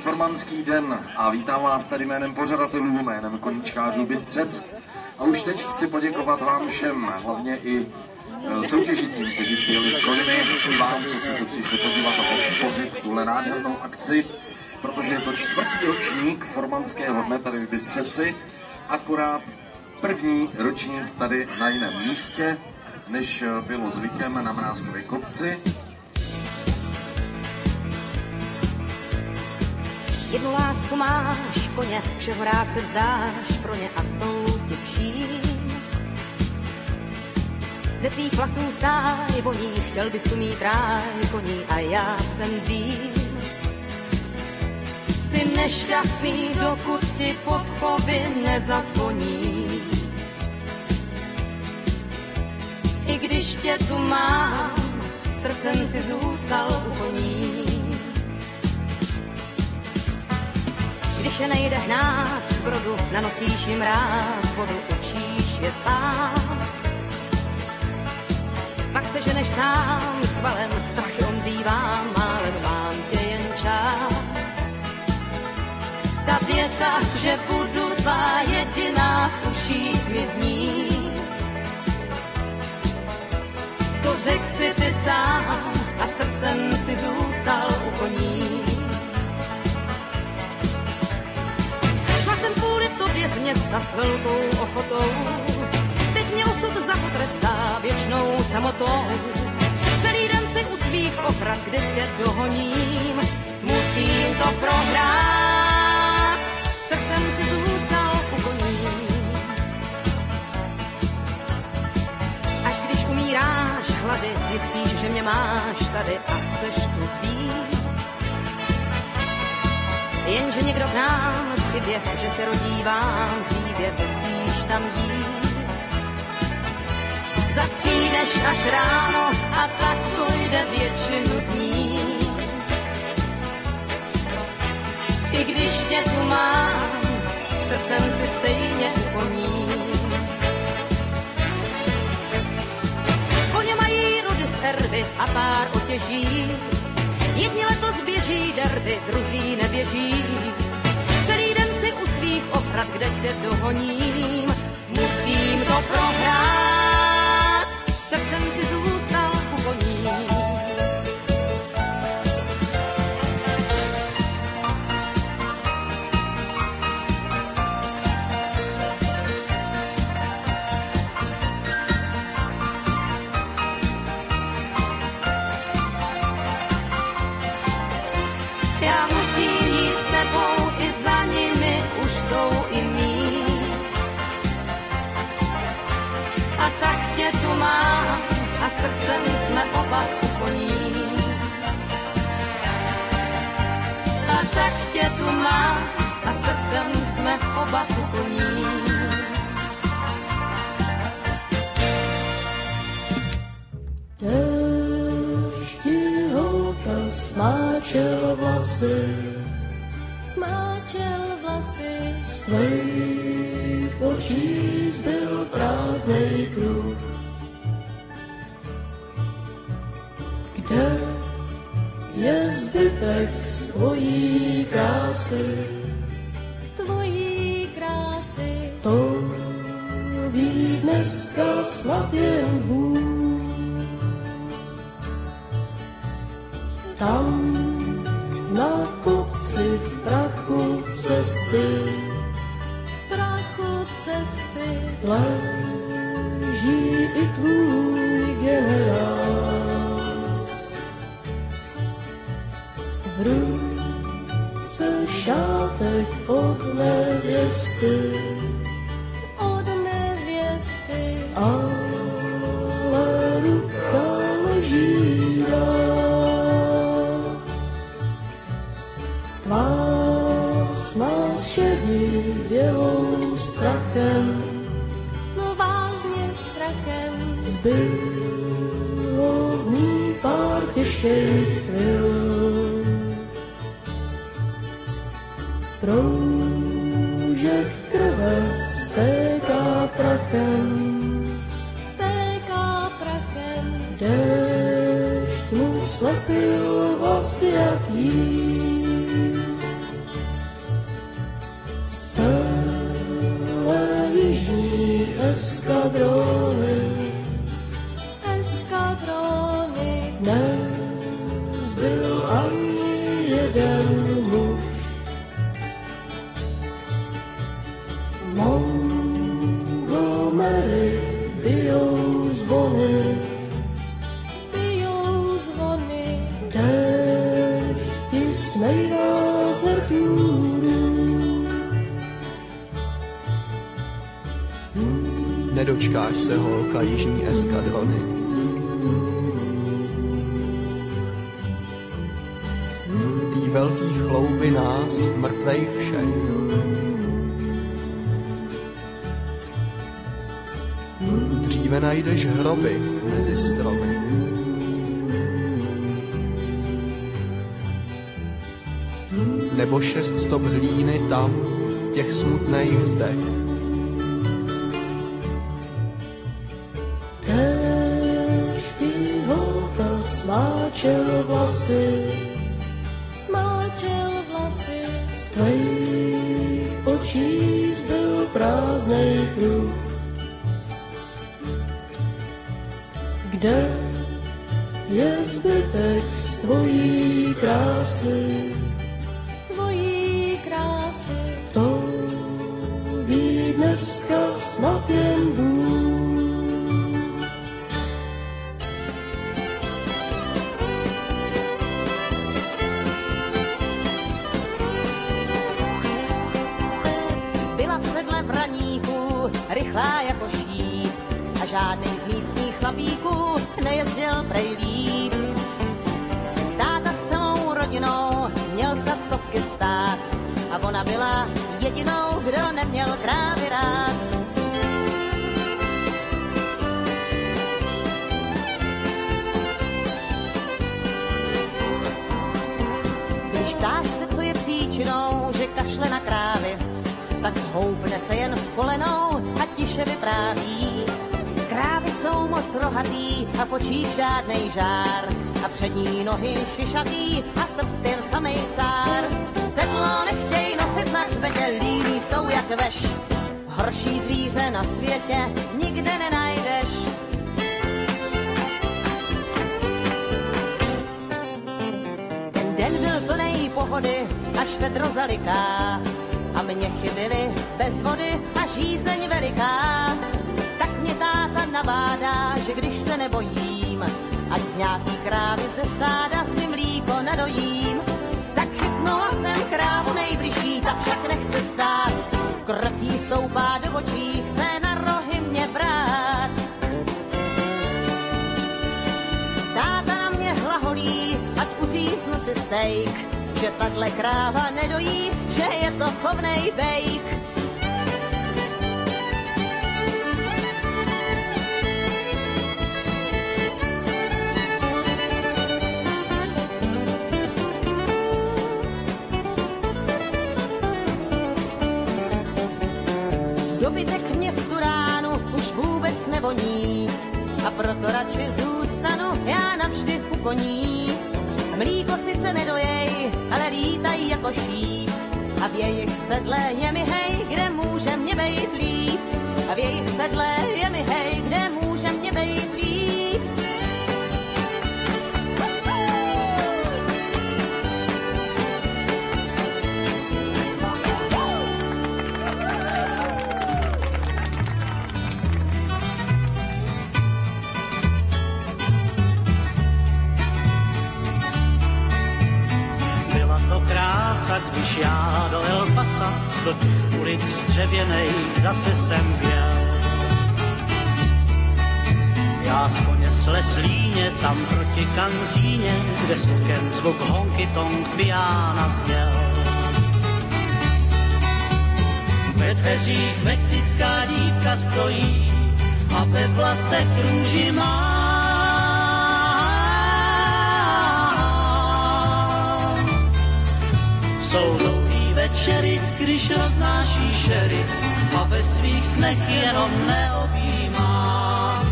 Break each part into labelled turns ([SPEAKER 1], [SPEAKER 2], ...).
[SPEAKER 1] Formánský den a vítám vás tady jménem pořadatelů, jménem koníčkářů Bystřec. A už teď chci poděkovat vám všem, hlavně i soutěžícím, kteří přijeli z Koliny, i vám, co jste se přišli podívat a podpořit tuhle nádhernou akci, protože je to 4. ročník Formánského dne tady v Bystřeci, akorát první ročník tady na jiném místě, než bylo zvykem na Mrázkově kopci.
[SPEAKER 2] Jednu lásku máš, koně, všeho rád se vzdáš pro ně a jsou ti vším. Ze tvých vlasů stáj voní, chtěl bys tu mít ráj koní a já jsem vím. Jsi nešťastný, dokud ti podchovy nezazvoní. I když tě tu mám, srdcem si zůstal u koní. Když je nejde hnát k brodu, nanosíš jim rád vodu, učíš je pás. Pak se ženeš sám s valem, strach omdívám, málem mám tě jen čas. Ta věta, že budu tvá jediná v uších mi zní. To řek si ty sám a srdcem si zůstal u koní. Šla jsem kvůli tobě z města s velkou ochotou, teď mě osud za to trestá věčnou samotou. Celý den si u svých okrad, kde tě dohoním, musím to prohrát, srdcem si zůstal u koní. Až když umíráš hlady, zjistíš, že mě máš tady a chceš tu být. Jenže někdo k nám přiběh, že se rodívám dříve, musíš tam jít. Zas přijdeš až ráno a tak to jde většinu dní. I když tě tu mám, srdcem si stejně ukoním. Koně mají rody z herby a pár otěží. Jedni letos běží derby, druzí neběží. Celý den si u svých okrad, kde tě dohoním, musím to prohrát, srdcem si zůstal u koní. Já musím jít s tebou, i za nimi už jsou i mí. A tak tě tu mám a srdcem jsme oba u koní. A tak tě tu mám a srdcem jsme oba u koní.
[SPEAKER 3] Smáčel vlasy, z tvých očí zbyl prázdnej kruh. Kde je zbytek z tvojí krásy? To ví dneska snad jen Bůh. Tam na kopci v prachu cesty leží i tvůj generál. V ruce šátek od nevěsty, ale ruka leží dál. Tvář nás šedí bělou strachem, zbylo v ní pár těžkých chvil. Proužek krve stéká prachem, déšť mu slepil vlasy jak jí. nezbyl ani jeden muž. Montgomery bijou zvony, déšti smejná z Arturu.
[SPEAKER 4] Nedočkáš se holka jižní eskadrony. Tý velký chlouby nás, mrtvej všech. Dříve najdeš hroby mezi stromy. Nebo 600 hlíny tam, v těch smutných zdech.
[SPEAKER 3] Smáčel vlasy, z tvých očí zbyl prázdnej kruh. Kde je zbytek z tvojí krásy? To ví dneska snad jen Bůh.
[SPEAKER 2] Rychlá jako šíp a žádnej z místních chlapíků nejezdil prej líp. Táta s celou rodinou měl snad 100 stát a ona byla jedinou, kdo neměl krávy rád. Když ptáš se, co je příčinou, že kašle na krávy, tak zhoupne se jen v kolenou a tiše vypráví. Krávy jsou moc rohatý a v očích žádnej žár a přední nohy šišatý a srst jen samej cár. Sedlo nechtěj nosit na hřbetě, líní jsou jak veš. Horší zvíře na světě nikde nenajdeš. Ten den byl plnej pohody, až vedro zaliká. A měchy byly bez vody a žízeň veliká. Tak mě táta nabádá, že když se nebojím, ať z nějaký krávy ze stáda si mlíko nadojím. Tak chytnula jsem krávu nejbližší, ta však nechce stát. Krev jí stoupá do očí, chce na rohy mě brát. Táta na mě hlaholí, ať uříznu si steak, že tahle kráva nedojí, že je to chovnej bejk. Dobytek mě v tu ránu už vůbec nevoní a proto radši zůstanu já navždy u koní. Mlíko sice nedojej, ale lítají jako šíp. A v jejich sedle je mi hej, kde může mě bejt líp. A v jejich sedle je mi hej, kde může mě bejt líp.
[SPEAKER 5] Když já do El Pasa, do těch ulic dřevěnej zase jsem běl. Já z koně slez líně, tam proti kantýně, kde z oken zvuk honky tong piana zněl. Ve dveřích mexická dívka stojí a ve vlasech růži má. Jsou dlouhý večery, když roznáší šery a ve svých snech jenom neobjímá.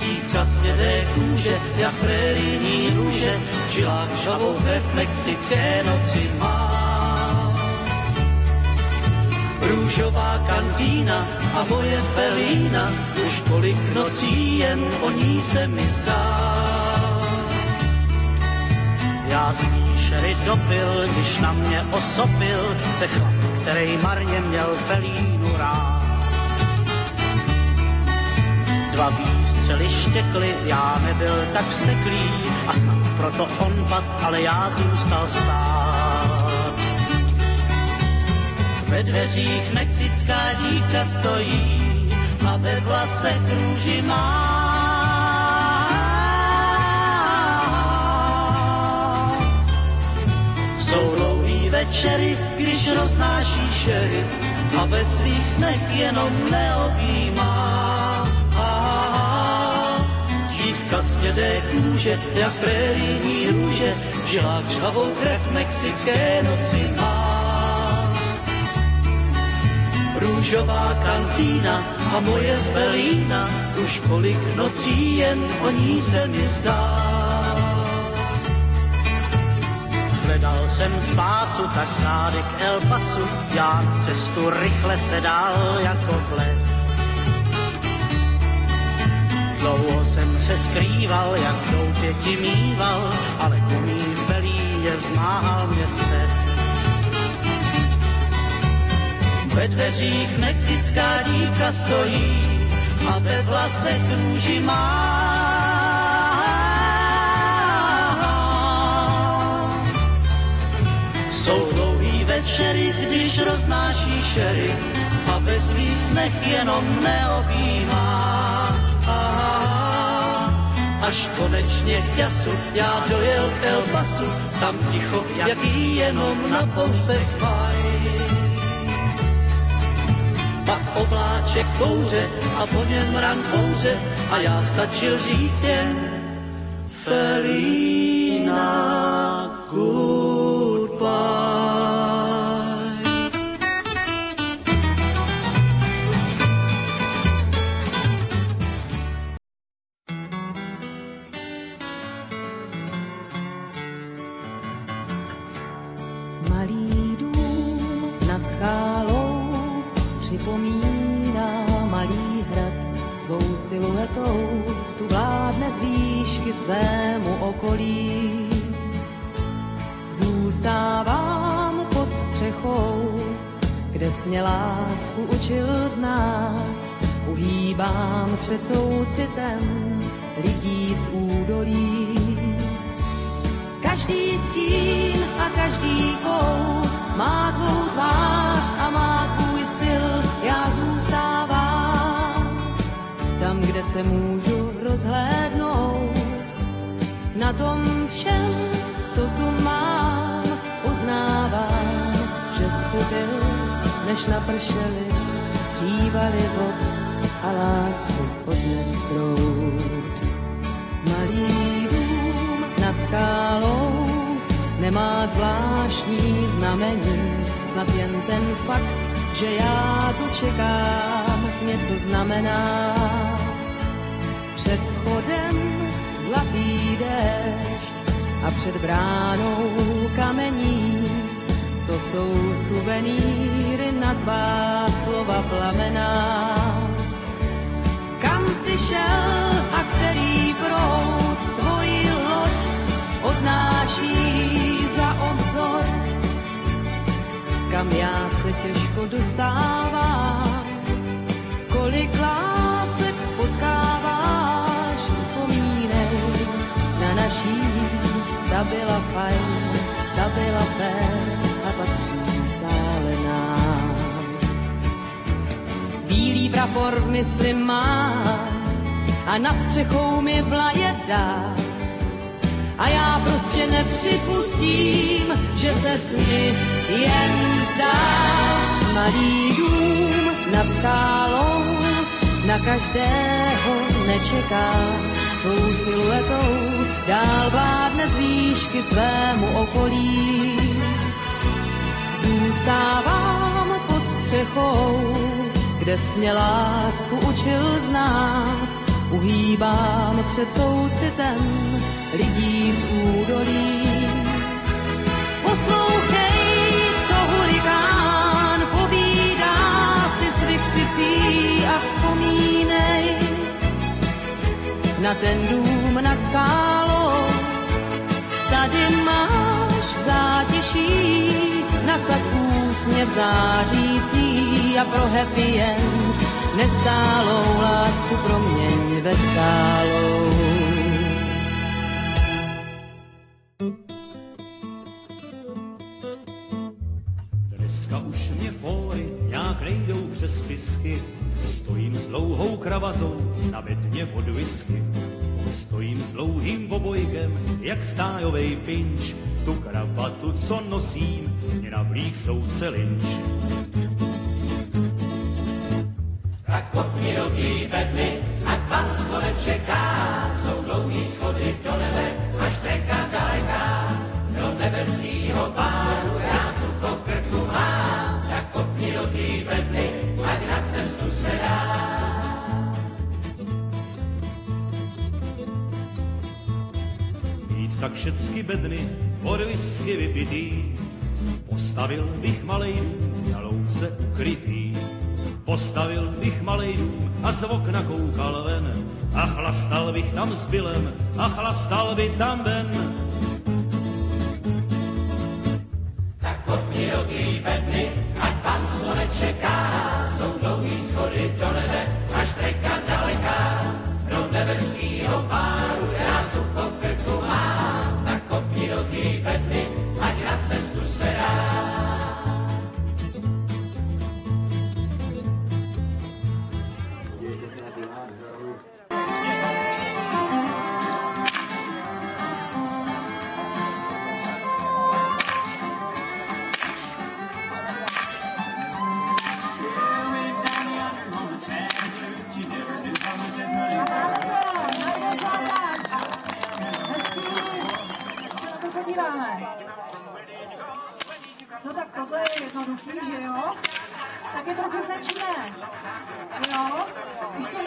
[SPEAKER 5] Dívka z hnědé kůže, jak prérijní růže, v žilách žavou krev mexické noci má. Růžová kantýna a moje Felína, už kolik nocí jen o ní se mi zdá. Já spíš ryt dopil, když na mě osopil se chlap, který marně měl Felínu rád. Dva výstřely štěkly, já nebyl tak vzteklý a snad proto on pad, ale já zůstal stát. Ve dveřích mexická dívka stojí a ve vlasech růži má. Jsou dlouhý večery, když roznáší šery a ve svých snech jenom neobjímá. Dívka z hnědé kůže, jak prérijní růže, v žilách žhavou krev mexické noci má. Růžová kantýna a moje Felína, už kolik nocí jen o ní se mi zdá. Hledal jsem spásu, tak zády k El Pasu, já na cestu rychle se dál jako ples. Dlouho jsem se skrýval, jak doupě ti mýval, ale ku mý Felíně vzmáhal mě stes. Ve dveřích mexická dívka stojí a ve vlasech růži má. Jsou dlouhý večery, když roznáší šery a ve svých snech jenom neobjímá. Až konečně k jasu já dojel k El Pasu, tam ticho, jaký jenom na pohřbech mají. Pak obláček kouře a po něm ran kouře a já stačil říct jen Felína, goodbye.
[SPEAKER 2] Malý dům nad skálou připomíná malý hrad svou siluetou, tu vládne z výšky svému okolí. Zůstávám pod střechou, kde mě lásku učil znát, uhýbám před soucitem lidí z údolí. Každý stín a každý kout má tvou tvář a má tvůj styl, já zůstávám tam, kde se můžu rozhlédnout. Na tom všem, co tu mám, uznávám, že zkutil, než napršely přívaly vod a lásku odnes proud. Malý dům nad skálou nemá zvláštní znamení, snad jen ten fakt, že já tu čekám, něco znamená. Před vchodem zlatý déšť a před bránou kamení, to jsou suvenýry na tvá slova plamená. Kam jsi šel a který proud tvoji loď odnáší za obzor, kam já se těžko dostávám, kolik lásek potkáváš, vzpomínej na naší, ta byla fajn, ta byla fér a patří stále nám. Bílý prapor v mysli mám a nad střechou mi vlajeda, a já prostě nepřipustím, že se sny jen zdá. Malý dům nad skálou na každého nečeká, svou siluetou dál vládne z výšky svému okolí. Zůstávám pod střechou, kde mě lásku učil znát, uhýbám před soucitem lidí z údolí. Poslouchej, co hurikán povídá, na ten dům nad skálou. Tady máš zátěší, nasad úsměv zářící a pro happy end nestálou lásku proměň ve stálou.
[SPEAKER 6] Dneska už mě fóry nějak nejdou přes spisky, stojím s dlouhou kravatou na bedně od whisky. Stojím s dlouhým obojkem, jak stájovej pinč, tu kravatu, co nosím, mě na blík soudce lynč. Tak kopni do tý bedny, ať panstvo nečeká, jsou dlouhý schody do nebe, až treka daleká. Do nebeskýho páru já sucho v krku mám, tak kopni do tý bedny, ať na cestu se dá. Mít tak všecky bedny od whisky vypitý, postavil bych malej dům na louce ukrytý. Postavil bych malej dům a z okna koukal ven a chlastal bych tam s Billem a chlastal by tam ven. Tak kopni do tý bedny, ať panstvo nečeká, jsou dlouhý schody do nebe, až treka daleká. Do nebeskýho páru já sucho v krku mám, tak kopni do tý bedny, ať na cestu se dá.
[SPEAKER 7] No tak tohle je jednoduchý, že jo? Tak je trochu zmenšíme. Jo? Ještě